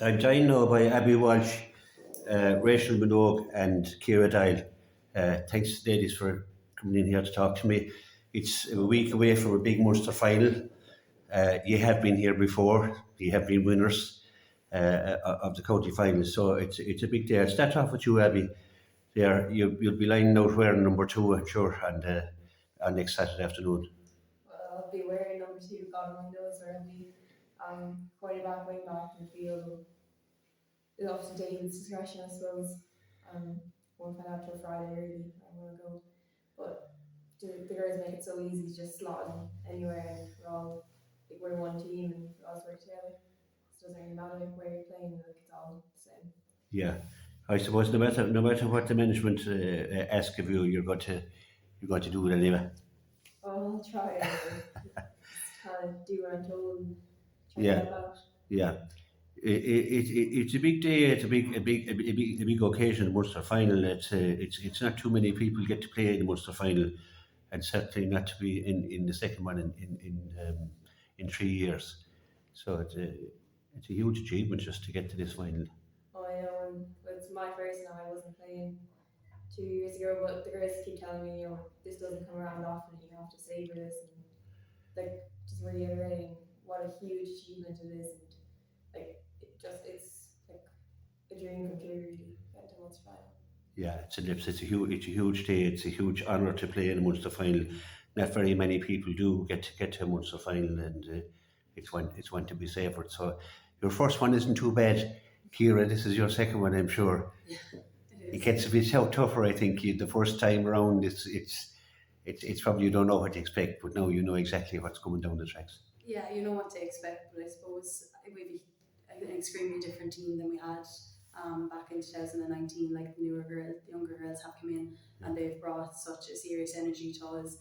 I'm joined now by Abby Walsh, Rachel Minogue, and Ciara Doyle. Thanks, ladies, for coming in here to talk to me. It's a week away from a big Munster final. You have been here before. You have been winners of the county final, so it's a big day. I'll start off with you, Abby. There, you'll be lining out wearing number 2, I'm sure, on next Saturday afternoon. Well, I'll be wearing number 2, God only knows where I'll be. Going back, way back in the field. It's up to David's discretion, I suppose. Won't find out till Friday, really. I want to go. But the girls make it so easy to just slot in anywhere, and we're one team and we all work together. So it doesn't really matter where you're playing, like it's all the same. Yeah, I suppose no matter what the management ask of you, you're going to do it anyway. Oh, I'll try. Just kind of do what I'm told and try Yeah. to help out. Yeah, it's a big day. It's a big occasion. The Munster final. It's not too many people get to play in the Munster final, and certainly not to be in the second one in 3 years. So it's a huge achievement just to get to this final. I know, and it's my first now. I wasn't playing 2 years ago, but the girls keep telling me, this doesn't come around often. You have to savor this, and like just reiterating what a huge achievement it is, and like it's like a dream come true, really, get to Munster final. Yeah, it's a huge day. It's a huge honour to play in a Munster final. Not very many people do get to a Munster final, and it's one to be savoured. So your first one isn't too bad, Ciara. This is your second one, I'm sure. Yeah, it gets a bit tougher, I think. The first time around, it's probably you don't know what to expect, but now you know exactly what's coming down the tracks. Yeah, you know what to expect, but I suppose we've an extremely different team than we had back in 2019. Like the younger girls have come in and they've brought such a serious energy to us,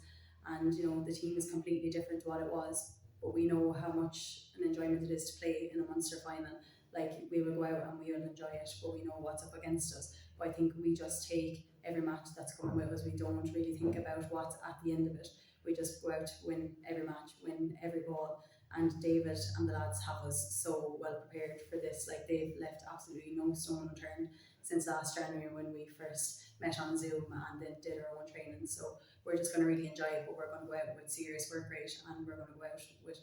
and the team is completely different to what it was. But we know how much an enjoyment it is to play in a Munster final. Like we will go out and we will enjoy it, but we know what's up against us. But I think we just take every match that's coming with us. We don't really think about what's at the end of it. We just go out to win every match, win every ball. And David and the lads have us so well prepared for this. Like they've left absolutely no stone unturned since last January when we first met on Zoom and then did our own training. So we're just going to really enjoy it, but we're going to go out with serious work rate, and we're going to go out with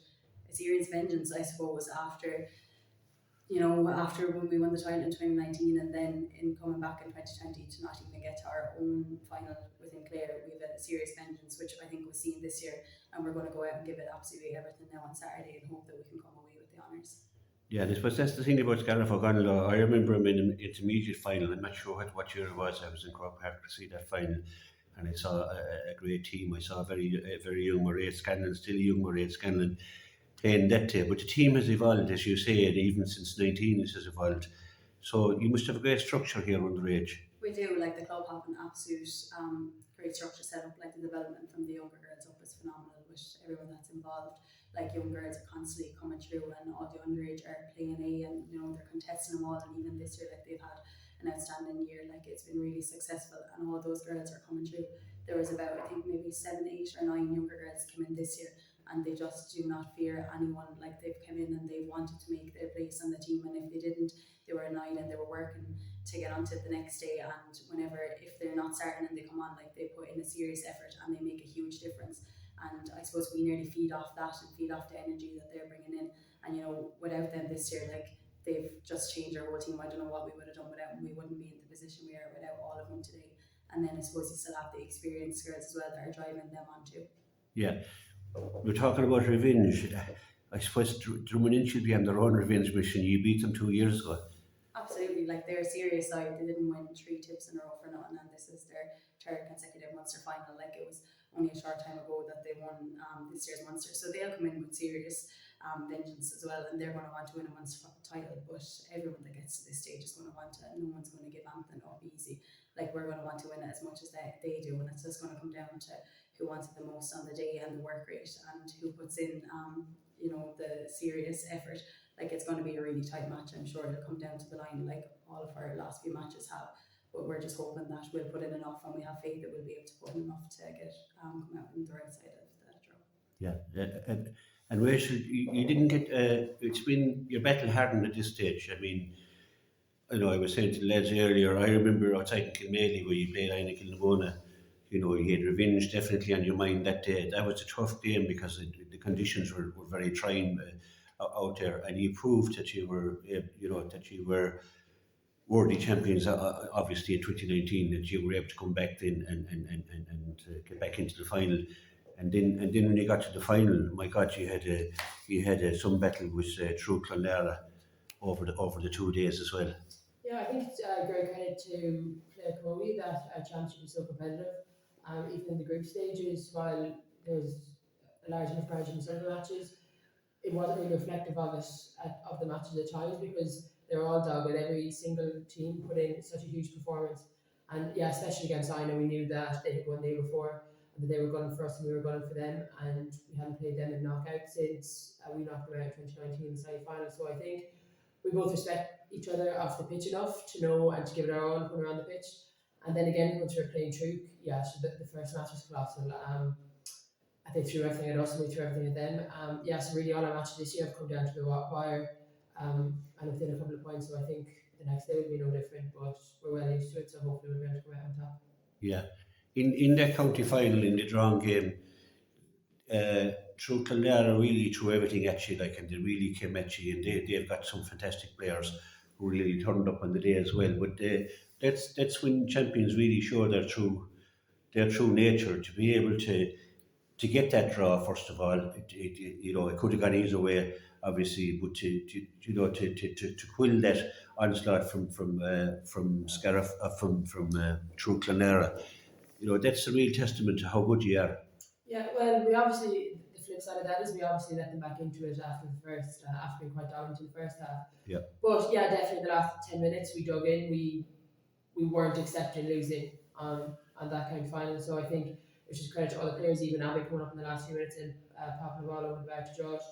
a serious vengeance, I suppose, after when we won the title in 2019, and then in coming back in 2020 to not even get to our own final within Clare. We have a serious vengeance, which I think was seen this year, and we're going to go out and give it absolutely everything now on Saturday and hope that we can come away with the honours. Yeah, I suppose that's the thing about Scariff Ogonnelloe. I remember him in an intermediate final. I'm not sure what year it was. I was in Croke Park to see that final, and I saw a great team. I saw a very young Mairead Scanlon, still young Mairead Scanlon, playing that day. But the team has evolved, as you say, and even since 19 it has evolved. So you must have a great structure here underage. We do. Like the club have an absolute great structure set up. Like the development from the younger girls up is phenomenal with everyone that's involved. Like young girls are constantly coming through, and all the underage are playing A, and they're contesting them all. And even this year, like they've had an outstanding year. Like it's been really successful, and all those girls are coming through. There was about, I think, maybe 7, 8 or 9 younger girls came in this year, and they just do not fear anyone. Like they've come in and they wanted to make their place on the team, and if they didn't, they were annoyed and they were working to get onto the next day. And if they're not starting and they come on, like they put in a serious effort and they make a huge difference. And I suppose we nearly feed off that and feed off the energy that they're bringing in. And without them this year, like they've just changed our whole team. I don't know what we would have done without them. We wouldn't be in the position we are without all of them today. And then I suppose you still have the experienced girls as well that are driving them on too. Yeah, we're talking about revenge. I suppose Drummond should be on their own revenge mission. You beat them 2 years ago. Absolutely, like they're a serious side. They didn't win 3 tips in a row for nothing, and this is their 3rd consecutive Munster final. Like it was only a short time ago that they won this year's Munster, so they'll come in with serious vengeance as well, and they're going to want to win a Munster title. But everyone that gets to this stage is going to want to. No one's going to give anything up easy. Like we're going to want to win it as much as they do, and it's just going to come down to who wants it the most on the day and the work rate, and who puts in the serious effort. Like it's going to be a really tight match. I'm sure it'll come down to the line, like all of our last few matches have. But we're just hoping that we'll put in enough, and we have faith that we'll be able to put in enough to get come out on the right side of the draw. Yeah, And Rachel, you didn't get, it's been, you're battle hardened at this stage. I mean, I was saying to the lads earlier, I remember outside in Kilmaley where you played Aina Kilnagona, you had revenge definitely on your mind that day. That was a tough game because the conditions were very trying out there, and you proved that that you were worthy champions, obviously in 2019, that you were able to come back then and get back into the final. And then when you got to the final, my God, you had some battle with True Clonlara over the 2 days as well. Yeah, I think it's a great credit to Clare Crowley that our championship is so competitive. Even in the group stages, while there's a large enough margin in some of the matches, it wasn't really reflective of the matches at times because they were all dogged. Every single team put in such a huge performance, and yeah, especially against Ina, we knew that they had won the day before and that they were gunning for us and we were gunning for them, and we hadn't played them in knockout since we knocked them out in 2019 in the semi-final. So I think we both respect each other off the pitch enough to know and to give it our all when we're on the pitch. And then again, once we're playing Troop, yeah, so the first match was colossal. They threw everything at us and we threw everything at them. Yeah, so really all our matches this year have come down to the wire and within a couple of points. So I think the next day will be no different, but we're well used to it. So hopefully we'll be able to come out on top. Yeah. In that county final, in the drawn game, True Clonlara really threw everything at you, and they really came at you, and they've got some fantastic players who really turned up on the day as well. But that's when champions really show their true nature, to be able to get that draw. First of all, it could have gone either way, obviously, but to quill that onslaught from Scariff, from True Clonlara, that's a real testament to how good you are. Yeah, well, we obviously, the flip side of that is we obviously let them back into it after the first, after being quite dominant in the first half. Yeah. But yeah, definitely the last 10 minutes we dug in, we weren't accepting losing on that kind of final. So I think it's just credit to all the players, even Abby coming up in the last few minutes and popping the ball over the bar to Josh.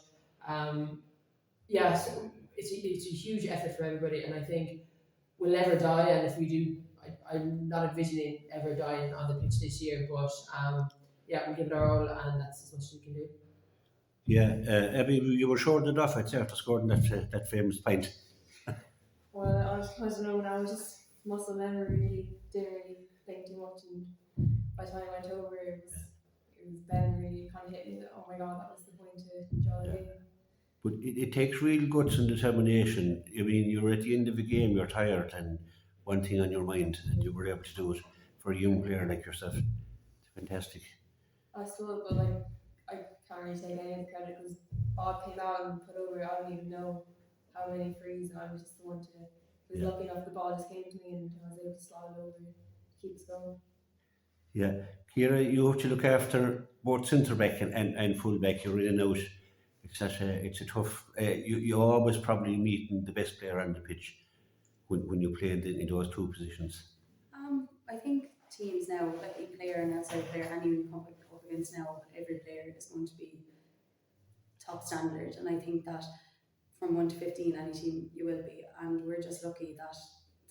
Yeah, so it's a huge effort from everybody, and I think we'll never die. And if we do, I'm not envisioning ever dying on the pitch this year, but yeah, we'll give it our all, and that's as much as we can do. Yeah, Abby, you were short enough, I'd say, after scoring that famous pint. Well, I don't know now, just muscle memory really didn't really think too much, and by the time I went over, it was Ben really kind of hit me that, oh my god, that was the point to draw the game. But it takes real guts and determination. I mean, you're at the end of the game, you're tired, and one thing on your mind, and you were able to do it for a young player like yourself. It's fantastic. I suppose, but I can't really take any of the credit because Bob came out and put over. I don't even know how many frees, and I was just the one who was lucky enough the ball just came to me and I was able to slot it over and keep us going. Yeah, Ciara, you have to look after both centre back and full back. You're in and out. It's a tough. You always probably meeting the best player on the pitch when you play in those two positions. I think teams now, like a player and outside player, anyone you come up against now, every player is going to be top standard, and I think that from 1 to 15, any team you will be, and we're just lucky that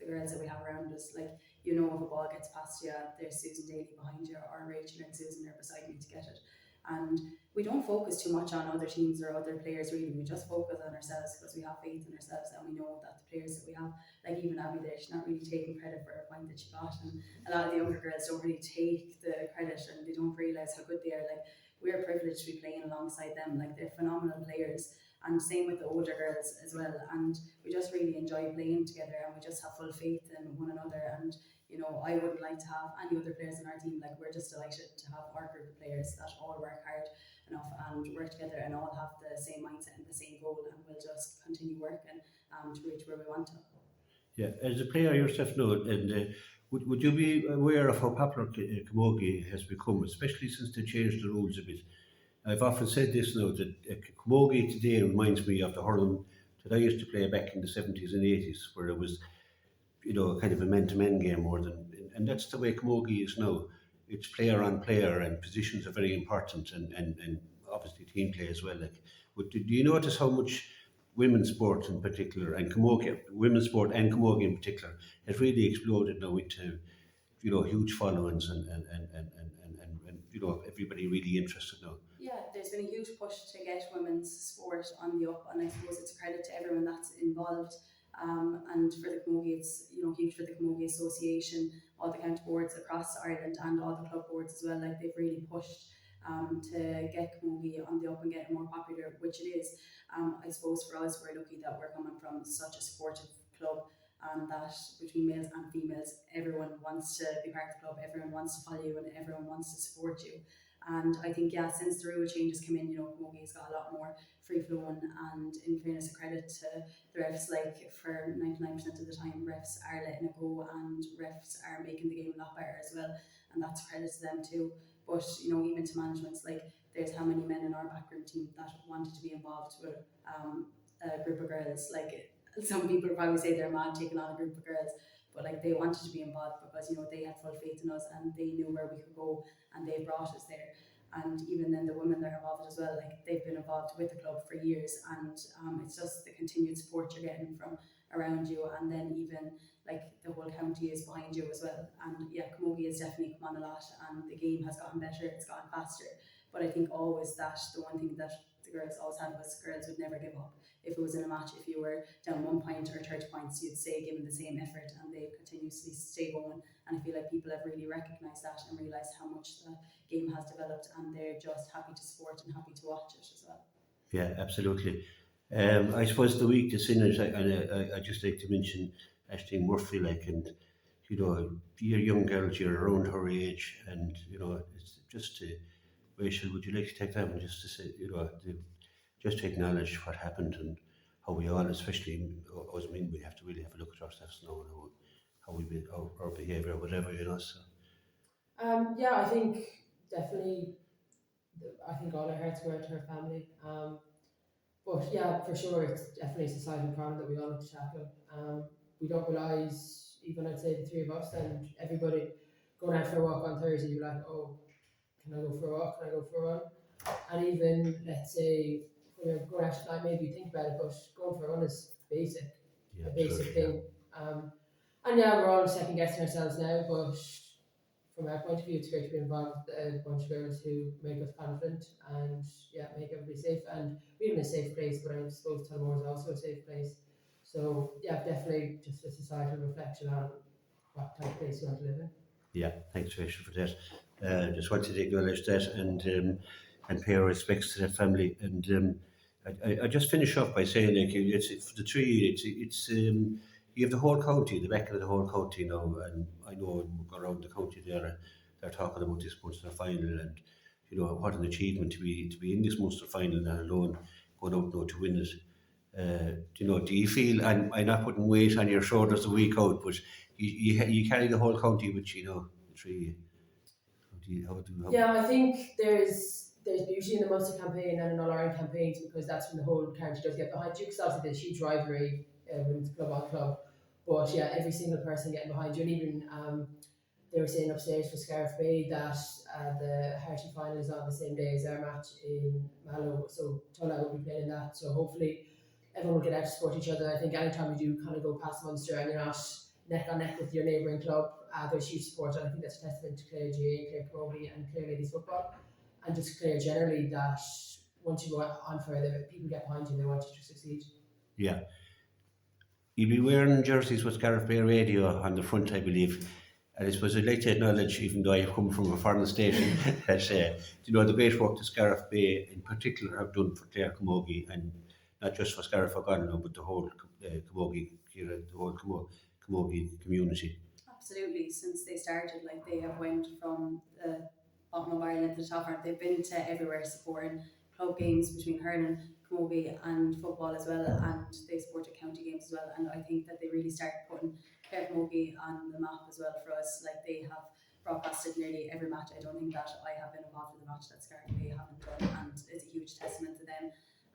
the girls that we have around us, if a ball gets past you, there's Susan Daly behind you, or Rachel and Susan are beside me to get it. And we don't focus too much on other teams or other players really, we just focus on ourselves because we have faith in ourselves and we know that the players that we have, like even Abby there, she's not really taking credit for a point that she got, and a lot of the younger girls don't really take the credit and they don't realise how good they are. We're privileged to be playing alongside them, they're phenomenal players, and same with the older girls as well, and we just really enjoy playing together and we just have full faith in one another. And I wouldn't like to have any other players in our team. We're just delighted to have our group of players that all work hard enough and work together and all have the same mindset and the same goal, and we'll just continue working to reach where we want to. Yeah, as a player yourself now, and would you be aware of how popular camogie has become, especially since they changed the rules a bit? I've often said this now, that camogie today reminds me of the hurling that I used to play back in the 70s and 80s, where it was kind of a man-to-man game more than, and that's the way camogie is now. It's player on player, and positions are very important, and obviously team play as well. But do you notice how much women's sport in particular, and women's sport and camogie in particular, has really exploded now into huge followings and everybody really interested now? Yeah, there's been a huge push to get women's sport on the up, and I suppose it's a credit to everyone that's involved. And for the Camogie, it's huge for the Camogie Association, all the county boards across Ireland, and all the club boards as well. Like they've really pushed to get Camogie on the up and get it more popular, which it is. I suppose for us, we're lucky that we're coming from such a supportive club, and that between males and females, everyone wants to be part of the club, everyone wants to follow you, and everyone wants to support you. And I think, yeah, since the rule changes came in, Camogie's got a lot more free flowing, and in fairness, a credit to the refs, like for 99% of the time, refs are letting it go, and refs are making the game a lot better as well, and that's a credit to them too. But, even to managements, like there's how many men in our backroom team that wanted to be involved with a group of girls. Like some people probably say they're mad taking on a group of girls, but like they wanted to be involved because, they had full faith in us and they knew where we could go, and they brought us there. And even then, the women that are involved as well, like they've been involved with the club for years, and it's just the continued support you're getting from around you, and then even like the whole county is behind you as well. And yeah, Camogie has definitely come on a lot, and the game has gotten better, it's gotten faster. But I think always that the one thing that the girls always had was girls would never give up. If it was in a match, if you were down 1 point or 30 points, you'd stay giving the same effort, and they continuously stay going. And I feel like people have really recognised that and realised how much the game has developed, and they're just happy to support and happy to watch it as well. Yeah, absolutely. I suppose the week is in it, and I just like to mention Ashley Murphy, like, and you're young girls, you're around her age, and it's just to, Rachel, would you like to take that one just to say, just to acknowledge what happened and how we all, especially us men, we have to really have a look at ourselves now and how we be, our behaviour, whatever, So. Yeah, I think definitely. I think all our hearts go out to her family. But yeah, for sure, it's definitely a societal problem that we all have to tackle. We don't realise, even I'd say the three of us and everybody going out for a walk on Thursday, you're like, oh, can I go for a walk? Can I go for a run? And even, let's say, when you're going out tonight, maybe you think about it, but going for a run is basic, Yeah, a basic absolutely, thing. And yeah, we're all second guessing ourselves now, but from our point of view, it's great to be involved with a bunch of girls who make us confident and yeah, make everybody safe. And we're in a safe place, but I suppose Tullamore is also a safe place. So yeah, definitely just a societal reflection on what type of place you want to live in. Yeah, thanks, Rachel, for that. Just wanted to acknowledge that and pay our respects to that family. And I just finish off by saying, like, it's for the three. It's you have the whole county, the back of the whole county now, and I know around the county there, they're talking about this Munster final, and what an achievement to be in this Munster final, let alone going out now to win it. Do you feel, and I'm not putting weight on your shoulders a week out, but you carry the whole county with the three. Yeah, I think there's beauty in the Munster campaign and in All Ireland campaigns because that's when the whole county does get behind you. Because obviously there's huge rivalry with club on club, but yeah, every single person getting behind you, and even they were saying upstairs for Scariff Bay that the Harty final is on the same day as our match in Mallow, so Tulla will be playing that. So hopefully everyone will get out to support each other. I think anytime you do kind of go past Munster and you're not neck on neck with your neighbouring club, there's huge support, and I think that's a testament to Clare GA, Clare Camogie, and Clare Ladies Football, and just Clare generally, that once you go on further, people get behind you and they want you to succeed. Yeah. You'll be wearing jerseys with Scariff Bay Radio on the front, I believe. And I suppose I'd like to acknowledge, even though I've come from a foreign station, that the great work that Scariff Bay in particular have done for Clare Camogie, and not just for Scariff Ogonnelloe, but the whole Camogie, the whole Camogie community. Absolutely, since they started, like they have went from the bottom of Ireland to the top, they've been to everywhere supporting club games between hurling, camogie and football as well, and they supported county games as well, and I think that they really started putting Clare Camogie on the map as well for us. Like they have broadcasted nearly every match. I don't think that I have been involved in the match that Scariff Bay haven't done, and it's a huge testament to them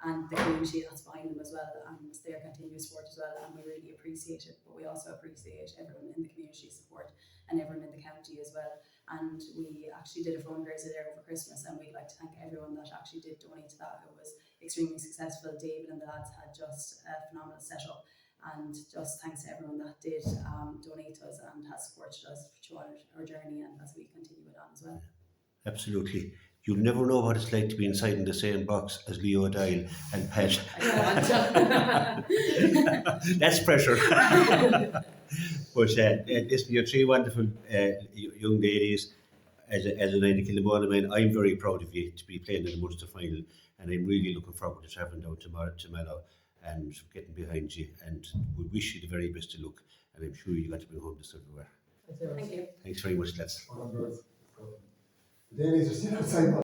and the community that's behind them as well, and their continuous support as well, and we really appreciate it. But we also appreciate everyone in the community support and everyone in the county as well. And we actually did a fundraiser there over Christmas, and we'd like to thank everyone that actually did donate to that. It was extremely successful. David and the lads had just a phenomenal setup, and just thanks to everyone that did donate to us and has supported us throughout our journey and as we continue it on as well. Absolutely. You'll never know what it's like to be inside in the same box as Leo Doyle and Pat. I don't want to. That's pressure. But listen, you're three wonderful young ladies. As a 90 kilometre man, I'm very proud of you to be playing in the Munster final, and I'm really looking forward to travelling down to Mallow and getting behind you. And we wish you the very best of luck, and I'm sure you got to bring home the silverware. Thank you. Thanks very much, lads. The Dailies are still outside.